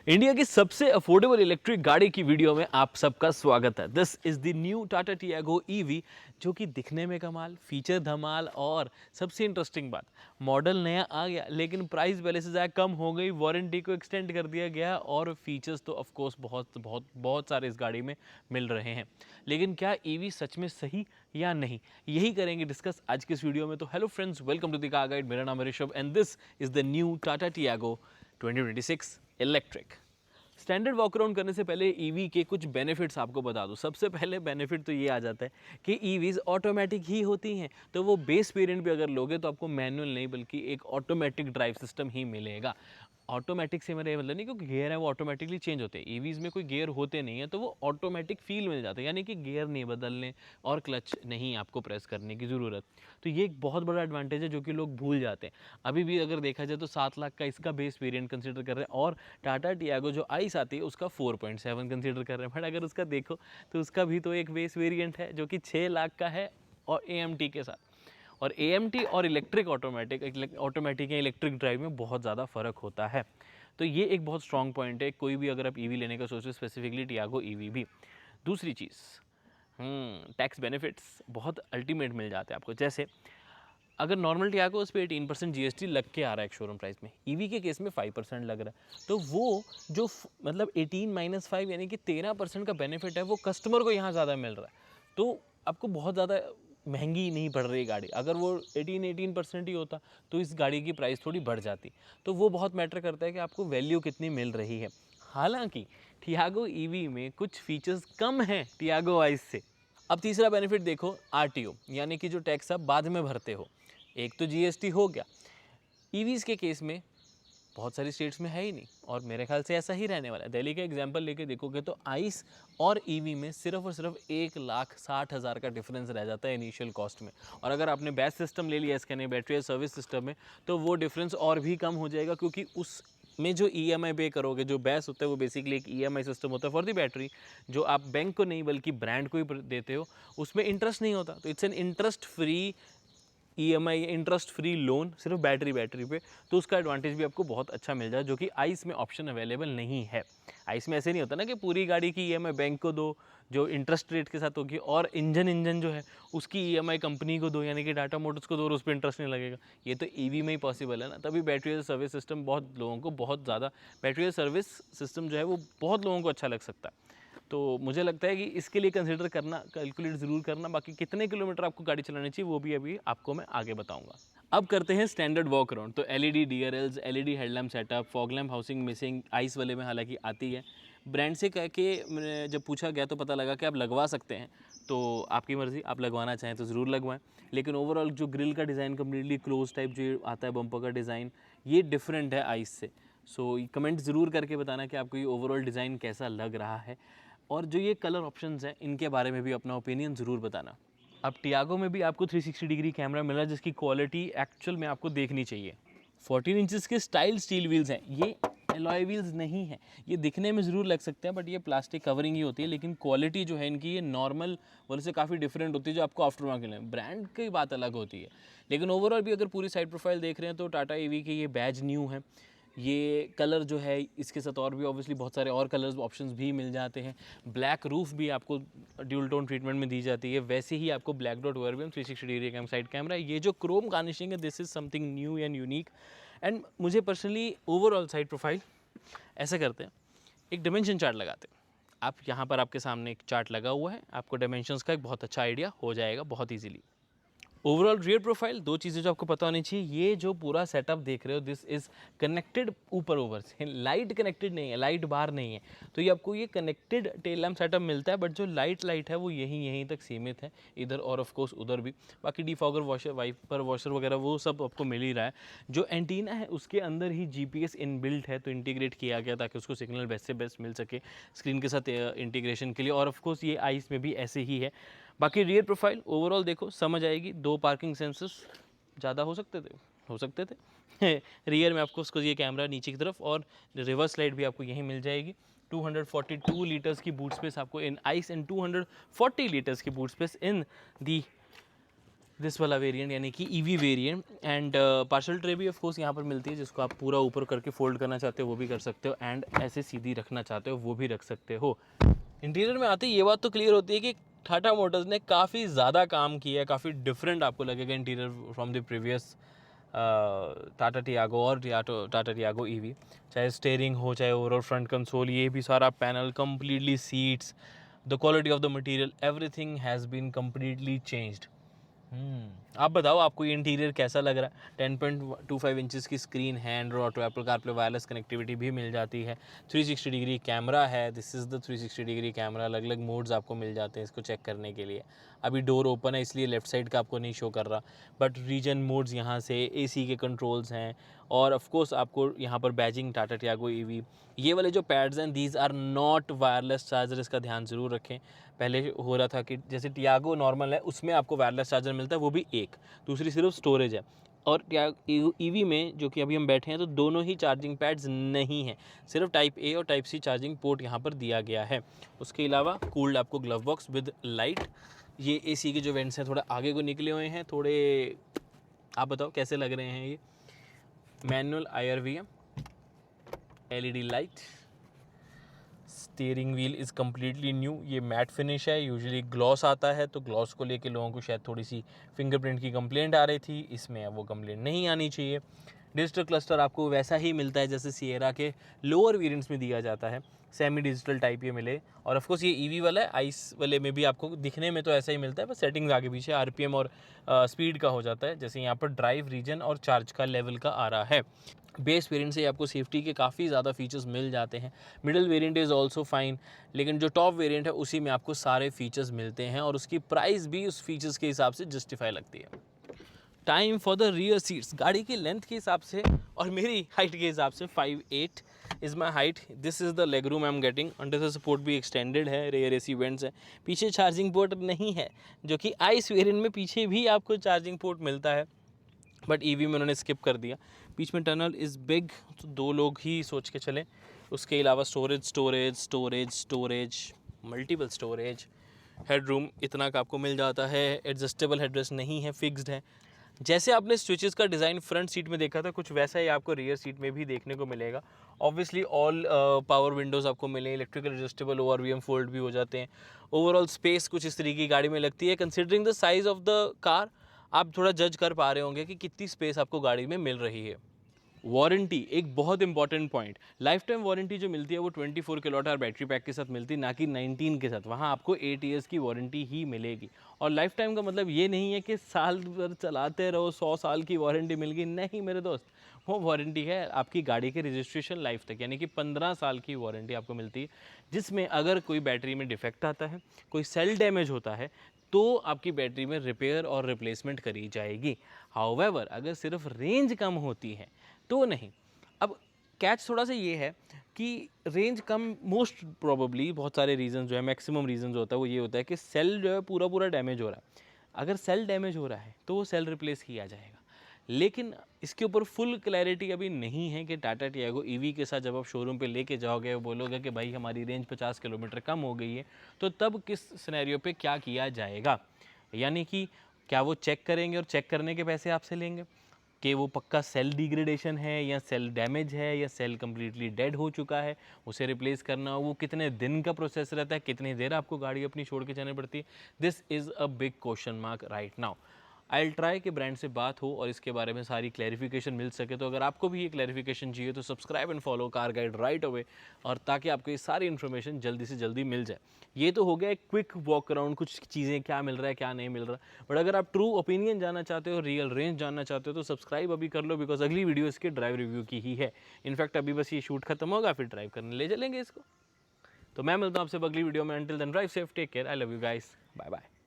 India की सबसे affordable electric गाड़ी की वीडियो में आप सबका स्वागत है। This is the new Tata Tiago EV, जो कि दिखने में कमाल, फीचर धमाल और सबसे इंटरेस्टिंग बात, मॉडल नया आ गया लेकिन प्राइस पहले से ज़्यादा कम हो गई, वारंटी को एक्सटेंड कर दिया गया और फीचर्स तो ऑफ कोर्स बहुत बहुत बहुत सारे इस गाड़ी में मिल रहे हैं। लेकिन क्या ईवी सच में सही या नहीं, यही करेंगे डिस्कस आज के इस वीडियो में। तो hello friends, welcome to the car guide. मेरा नाम है Rishabh and this is the new Tata Tiago 2026 electric. Standard walk around करने से पहले ईवी के कुछ बेनिफिट्स आपको बता दूं। सबसे पहले बेनिफिट तो ये आ जाता है कि ईवीज ऑटोमेटिक ही होती हैं, तो वो बेस वेरिएंट भी अगर लोगे तो आपको मैनुअल नहीं बल्कि एक ऑटोमेटिक ड्राइव सिस्टम ही मिलेगा। ऑटोमेटिक से मेरा ये मतलब नहीं क्योंकि गियर है वो ऑटोमेटिकली चेंज होते हैं, ईवीज़ में कोई गियर होते नहीं है, तो वो ऑटोमेटिक फील मिल जाता है, यानी कि गियर नहीं बदलने और क्लच नहीं आपको प्रेस करने की ज़रूरत। तो ये एक बहुत बड़ा एडवांटेज है जो कि लोग भूल जाते हैं। अभी भी अगर देखा जाए तो 7 लाख का इसका बेस वेरिएंट कंसिडर कर रहे हैं और टाटा टियागो जो आइस आती है उसका 4.7 कंसिडर कर रहे हैं। बट अगर उसका देखो तो उसका भी तो एक बेस वेरिएंट है जो कि 6 लाख का है और AMT के साथ। और AMT और इलेक्ट्रिक ऑटोमेटिक या इलेक्ट्रिक ड्राइव में बहुत ज़्यादा फ़र्क होता है। तो ये एक बहुत स्ट्रॉन्ग पॉइंट है कोई भी अगर आप ईवी लेने का सोच रहे हो, स्पेसिफिकली टियागो ईवी भी। दूसरी चीज़, टैक्स बेनिफिट्स बहुत अल्टीमेट मिल जाते हैं आपको। जैसे अगर नॉर्मल टियागो उस पर 18% GST लग के आ रहा है एक शोरूम प्राइस में, ईवी के केस में 5% लग रहा है, तो वो जो मतलब 18 - 5 यानी कि 13% का बेनिफिट है वो कस्टमर को यहाँ ज़्यादा मिल रहा है। तो आपको बहुत ज़्यादा महंगी नहीं पड़ रही गाड़ी। अगर वो 18% ही होता तो इस गाड़ी की प्राइस थोड़ी बढ़ जाती। तो वो बहुत मैटर करता है कि आपको वैल्यू कितनी मिल रही है। हालांकि टियागो ईवी में कुछ फीचर्स कम हैं टियागो आइस से। अब तीसरा बेनिफिट देखो, RTO यानी कि जो टैक्स आप बाद में भरते हो। एक तो GST हो गया, ईवीज़ के केस में बहुत सारी स्टेट्स में है ही नहीं और मेरे ख्याल से ऐसा ही रहने वाला है। दिल्ली का एग्जांपल लेके देखोगे तो आइस और ईवी में सिर्फ और सिर्फ 1,60,000 का डिफरेंस रह जाता है इनिशियल कॉस्ट में। और अगर आपने बैच सिस्टम ले लिया इसके नहीं बैटरी सर्विस सिस्टम में, तो वो डिफरेंस और भी कम हो जाएगा, क्योंकि उस में जो EMI पे करोगे, जो बैस होता है वो बेसिकली एक EMI सिस्टम होता है फॉर दी बैटरी, जो आप बैंक को नहीं बल्कि ब्रांड को ही देते हो। उसमें इंटरेस्ट नहीं होता, तो it's an interest free EMI, interest free loan सिर्फ बैटरी पे। तो उसका एडवांटेज भी आपको बहुत अच्छा मिल जाए, जो कि आइस में ऑप्शन अवेलेबल नहीं है। आइस में ऐसे नहीं होता ना कि पूरी गाड़ी की EMI बैंक को दो जो इंटरेस्ट रेट के साथ होगी, और इंजन जो है उसकी EMI कंपनी को दो, यानी कि टाटा मोटर्स को दो और उस पर इंटरेस्ट नहीं लगेगा। ये तो ईवी में ही पॉसिबल है ना। तभी बैटरी एज सर्विस सिस्टम बहुत लोगों को, बहुत ज़्यादा बैटरी एज सर्विस सिस्टम जो है वो बहुत लोगों को अच्छा लग सकता है। तो मुझे लगता है कि इसके लिए कंसिडर करना, कैलकुलेट ज़रूर करना। बाकी कितने किलोमीटर आपको गाड़ी चलानी चाहिए वो भी अभी आपको मैं आगे बताऊंगा। अब करते हैं स्टैंडर्ड वॉक अराउंड। तो LED DRLs, LED headlamp setup, fog lamp housing missing ice वाले में हालांकि आती है। ब्रांड से कह के मैंने जब पूछा गया तो पता लगा कि आप लगवा सकते हैं, तो आपकी मर्ज़ी, आप लगवाना चाहें तो ज़रूर लगवाएं। लेकिन ओवरऑल जो ग्रिल का डिज़ाइन कम्प्लीटली क्लोज टाइप जो आता है, बम्पर का डिज़ाइन, ये डिफरेंट है आइस से। सो कमेंट ज़रूर करके बताना कि आपको ये ओवरऑल डिज़ाइन कैसा लग रहा है, और जो ये कलर ऑप्शंस हैं इनके बारे में भी अपना ओपिनियन ज़रूर बताना। अब टियागो में भी आपको 360 डिग्री कैमरा मिला है, जिसकी क्वालिटी एक्चुअल में आपको देखनी चाहिए। 14 इंचेस के स्टाइल स्टील व्हील्स हैं, ये एलॉय व्हील्स नहीं है। ये दिखने में ज़रूर लग सकते हैं बट ये प्लास्टिक कवरिंग ही होती है, लेकिन क्वालिटी जो है इनकी ये नॉर्मल वाले से काफ़ी डिफरेंट होती है जो आपको आफ्टर मार्केट में। ब्रांड की बात अलग होती है, लेकिन ओवरऑल भी अगर पूरी साइड प्रोफाइल देख रहे हैं तो टाटा ईवी के ये बैज न्यू है। ये कलर जो है इसके साथ और भी ऑब्वियसली बहुत सारे और कलर्स ऑप्शंस भी मिल जाते हैं। ब्लैक रूफ भी आपको ड्यूल टोन ट्रीटमेंट में दी जाती है, वैसे ही आपको black dot overview 360 degree cam side camera. ये जो क्रोम गार्निशिंग है, this is something new and unique. And मुझे पर्सनली ओवरऑल साइड प्रोफाइल ऐसा करते हैं, एक डिमेंशन चार्ट लगाते हैं। आप यहाँ पर आपके सामने एक चार्ट लगा हुआ है, आपको डायमेंशंस का एक बहुत अच्छा आइडिया हो जाएगा बहुत ईजीली। ओवरऑल रियर प्रोफाइल, दो चीज़ें जो आपको पता होनी चाहिए, ये जो पूरा सेटअप देख रहे हो दिस इज़ कनेक्टेड ऊपर ओवर से, लाइट कनेक्टेड नहीं है, लाइट बार नहीं है। तो ये आपको ये कनेक्टेड टेल लैम्प सेटअप मिलता है, बट जो लाइट है वो यहीं तक सीमित है, इधर और ऑफ कोर्स उधर भी। बाकी डिफॉगर वॉशर, वाइपर वॉशर वगैरह वो सब आपको मिल ही रहा है। जो एंटीना है उसके अंदर ही GPS इनबिल्ट है, तो इंटीग्रेट किया गया ताकि उसको सिग्नल बेस्ट से बेस्ट मिल सके स्क्रीन के साथ इंटीग्रेशन के लिए। और ऑफ कोर्स ये आइस में भी ऐसे ही है। बाकी रियर प्रोफाइल ओवरऑल देखो समझ आएगी। 2 पार्किंग सेंसर्स ज़्यादा हो सकते थे रियर में आपको उसको ये कैमरा नीचे की तरफ, और रिवर्स लाइट भी आपको यहीं मिल जाएगी। 242 लीटर्स की बूट स्पेस आपको इन आइस एंड 240 लीटर्स की boot space in the this वाला वेरिएंट यानी कि EV variant. And parcel tray भी ऑफ कोर्स यहाँ पर मिलती है, जिसको आप पूरा ऊपर करके फोल्ड करना चाहते हो वो भी कर सकते हो, एंड ऐसे सीधी रखना चाहते हो वो भी रख सकते हो। इंटीरियर में आते ही ये बात तो क्लियर होती है कि टाटा मोटर्स ने काफ़ी ज़्यादा काम किया है, काफ़ी डिफरेंट आपको लगेगा interior from the previous Tata Tiago और टाटा टियागो ईवी। चाहे स्टेयरिंग हो, चाहे ओवरऑल फ्रंट कंसोल, ये भी सारा panel completely, seats, the quality of the material, everything has been completely changed. आप बताओ आपको ये इंटीरियर कैसा लग रहा है। 10.25 इंचज़ की स्क्रीन है, Android auto, Apple CarPlay wireless connectivity भी मिल जाती है, 360 डिग्री कैमरा है, this is the 360 degree camera. अलग अलग मोड्स आपको मिल जाते हैं इसको चेक करने के लिए। अभी डोर ओपन है इसलिए लेफ्ट साइड का आपको नहीं शो कर रहा, बट रीजन मोड्स यहाँ से, एसी के कंट्रोल्स हैं, और ऑफ कोर्स आपको यहाँ पर बैजिंग टाटा टियागो ईवी। ये वाले जो पैड्स हैं these are not wireless charger, इसका ध्यान ज़रूर रखें। पहले हो रहा था कि जैसे टियागो नॉर्मल है उसमें आपको वायरलेस चार्जर मिलता है, वो भी एक, दूसरी सिर्फ स्टोरेज है। और ईवी में जो कि अभी हम बैठे हैं तो दोनों ही चार्जिंग पैड्स नहीं हैं, सिर्फ टाइप ए और टाइप सी चार्जिंग पोर्ट यहाँ पर दिया गया है। उसके अलावा कूल्ड आपको ग्लव बॉक्स विद लाइट। ये एसी के जो वेंट्स हैं थोड़ा आगे को निकले हुए हैं, थोड़े आप बताओ कैसे लग रहे हैं ये। Manual IRVM, LED light, steering wheel is completely new, ये मैट फिनिश है। यूजुअली ग्लॉस आता है तो ग्लॉस को लेके लोगों को शायद थोड़ी सी फिंगरप्रिंट की कंप्लेंट आ रही थी, इसमें अब वो कंप्लेंट नहीं आनी चाहिए। डिजिटल क्लस्टर आपको वैसा ही मिलता है जैसे सिएरा के लोअर वेरिएंट्स में दिया जाता है, सेमी डिजिटल टाइप ये मिले। और ऑफ कोर्स ये ईवी वाला है, आइस वाले में भी आपको दिखने में तो ऐसा ही मिलता है, बस सेटिंग्स आगे पीछे RPM और स्पीड का हो जाता है, जैसे यहाँ पर ड्राइव रीजन और चार्ज का लेवल का आ रहा है। बेस वेरिएंट से आपको सेफ्टी के काफ़ी ज़्यादा फीचर्स मिल जाते हैं। Middle variant is also fine, लेकिन जो टॉप वेरिएंट है उसी में आपको सारे फीचर्स मिलते हैं और उसकी प्राइस भी उस फीचर्स के हिसाब से जस्टिफाई लगती है। Time for the rear seats, गाड़ी की लेंथ के हिसाब से और मेरी हाइट के हिसाब से 5'8" is my height. This is the leg room I am getting. Under the support भी एक्सटेंडेड है, रेयर AC वेंट्स है, पीछे चार्जिंग पोर्ट नहीं है, जो कि आइस वेरिएंट में पीछे भी आपको चार्जिंग पोर्ट मिलता है, बट ईवी में उन्होंने स्किप कर दिया। बीच में टनल इज़ बिग, तो 2 लोग ही सोच के चलें। उसके अलावा स्टोरेज, मल्टीपल स्टोरेज, हेडरूम इतना का आपको मिल जाता है। एडजस्टेबल हेडरेस्ट नहीं है, फिक्स्ड है। जैसे आपने स्विचेस का डिज़ाइन फ्रंट सीट में देखा था, कुछ वैसा ही आपको रियर सीट में भी देखने को मिलेगा। ऑब्वियसली ऑल पावर विंडोज़ आपको मिले, इलेक्ट्रिकल एडजस्टेबल ORVM फोल्ड भी हो जाते हैं। ओवरऑल स्पेस कुछ इस तरीके की गाड़ी में लगती है। Considering the size of the car, आप थोड़ा जज कर पा रहे होंगे कि कितनी स्पेस आपको गाड़ी में मिल रही है। वारंटी एक बहुत important point, life time warranty जो मिलती है वो 24 kWh बैटरी पैक के साथ मिलती है, ना कि 19 के साथ। वहाँ आपको 8 years की वारंटी ही मिलेगी। और लाइफ टाइम का मतलब ये नहीं है कि साल भर चलाते रहो 100 साल की वारंटी मिल गई, नहीं मेरे दोस्त। वो वारंटी है आपकी गाड़ी के रजिस्ट्रेशन लाइफ तक, यानी कि 15 साल की वारंटी आपको मिलती है, जिसमें अगर कोई बैटरी में डिफेक्ट आता है, कोई सेल डैमेज होता है, तो आपकी बैटरी में रिपेयर और रिप्लेसमेंट करी जाएगी। हाउएवर अगर सिर्फ रेंज कम होती है तो नहीं। अब कैच थोड़ा सा ये है कि रेंज कम मोस्ट प्रोबेबली बहुत सारे रीज़न जो है, मैक्सिमम रीज़न जो होता है वो ये होता है कि सेल जो है पूरा डैमेज हो रहा है। अगर सेल डैमेज हो रहा है तो वो सेल रिप्लेस किया जाएगा, लेकिन इसके ऊपर फुल क्लैरिटी अभी नहीं है कि टाटा टियागो ईवी के साथ जब आप शोरूम पे लेके जाओगे, बोलोगे कि भाई हमारी रेंज 50 किलोमीटर कम हो गई है, तो तब किस सिनेरियो पे क्या किया जाएगा। यानी कि क्या वो चेक करेंगे और चेक करने के पैसे आपसे लेंगे कि वो पक्का सेल डिग्रेडेशन है या सेल डैमेज है या सेल कम्प्लीटली डेड हो चुका है, उसे रिप्लेस करना, वो कितने दिन का प्रोसेस रहता है, कितनी देर आपको गाड़ी अपनी छोड़ के जानी पड़ती है। This is a big question mark right now. I try कि ब्रांड से बात हो और इसके बारे में सारी क्लैरिफिकेशन मिल सके। तो अगर आपको भी ये क्लैरिफिकेशन चाहिए तो subscribe and follow car guide right away, और ताकि आपको ये सारी इन्फॉर्मेशन जल्दी से जल्दी मिल जाए। ये तो हो गया एक क्विक वॉक अराउंड, कुछ चीज़ें क्या मिल रहा है क्या नहीं मिल रहा, बट अगर आप ट्रू ओपिनियन जानना चाहते हो, रियल रेंज जानना चाहते हो, तो सब्सक्राइब अभी कर लो, बिकॉज अगली वीडियो इसके ड्राइव रिव्यू की ही है। इनफैक्ट अभी बस ये शूट खत्म होगा, फिर ड्राइव करने ले चलेंगे इसको। तो मैं मिलता हूँ आपसे अगली वीडियो में। Until then drive safe, take care, I love you guys, bye bye.